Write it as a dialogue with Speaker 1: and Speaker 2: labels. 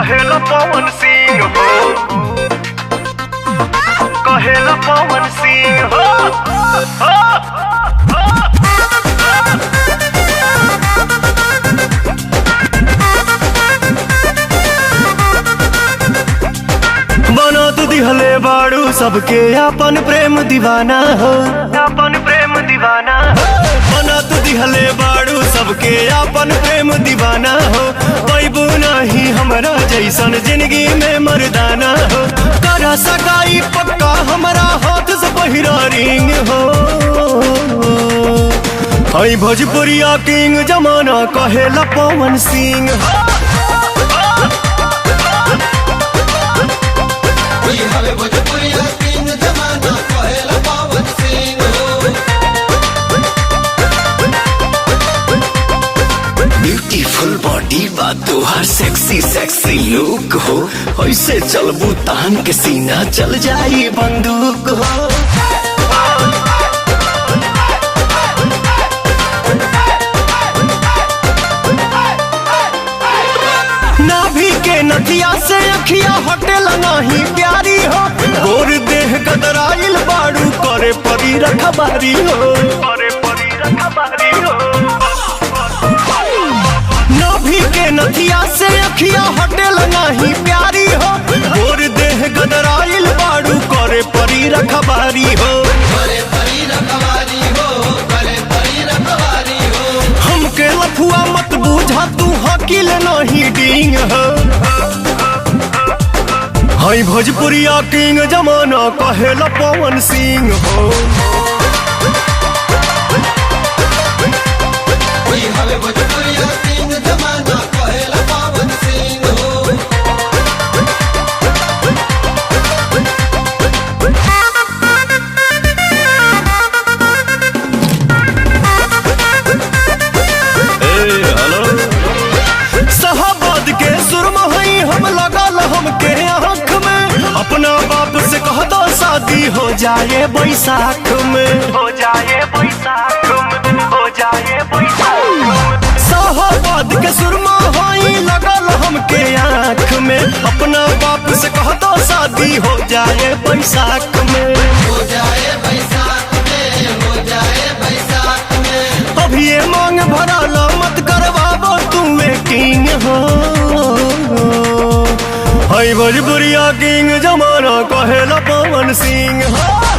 Speaker 1: कहेला पवन सिंह हो, कहेला पवन सिंह हो, बना तू दिहले बाड़ू सबके अपन प्रेम दीवाना हो, अपन प्रेम दीवाना हो। बना तू दिहले बाड़ू सबके अपन प्रेम दीवाना हो। पैबू नहीं हमरा जैसन जिंदगी में मर्दाना हो। करा सगाई पक्का हमरा हाथ से पहिरा रिंग हो। हई भोजपुरिया किंग जमाना कहेला पवन सिंह हो।
Speaker 2: भोजपुरिया किंग जमाना कहेला पवन सिंह हो।
Speaker 3: ब्यूटीफुल बॉडी बा तोहार सेक्सी सेक्सी लुक हो। ऐसे चलबू तान के सीना चल जाई बंदूक हो।
Speaker 1: नाभि के नथिया से अखिया हटेल नहीं प्यारी हो। गोर देह गदराइल बाड़ू करे परी रखबारी हो, करे परी रखबारी हो। नाभि के नथिया से अखिया हटेल नहीं प्यारी हो। गोर देह गदराइल बाड़ू करे परी रखबारी हो,
Speaker 2: करे परी रखवारी हो, करे परी रखवारी हो।
Speaker 1: हमके लफुआ मत बूझा तू हकील नहीं डींग हो। हई भोजपुरिया किंग जमाना कहेला पवन सिंह हो।
Speaker 2: भोजपुरिया किंग जमाना कहेला पवन सिंह हो।
Speaker 1: शाहबाद के सुरमा हई हम लगल हमके आँख में। अपना बाप से कह दो शादी हो जाए बैसाख में, हो जाए बैसाख में, हो जाए बैसाख में। शाहबाद के सुरमा हई लगल हमके आँख में। अपना बाप से कह दो शादी हो जाए बैसाख में,
Speaker 2: हो जाए बैसाख में, हो जाए बैसाख में।
Speaker 1: अभी ये मांग भराला मत करवाबो तू किंग हो। हई भोजपुरिया किंग जमाना कहेला पवन सिंह हो।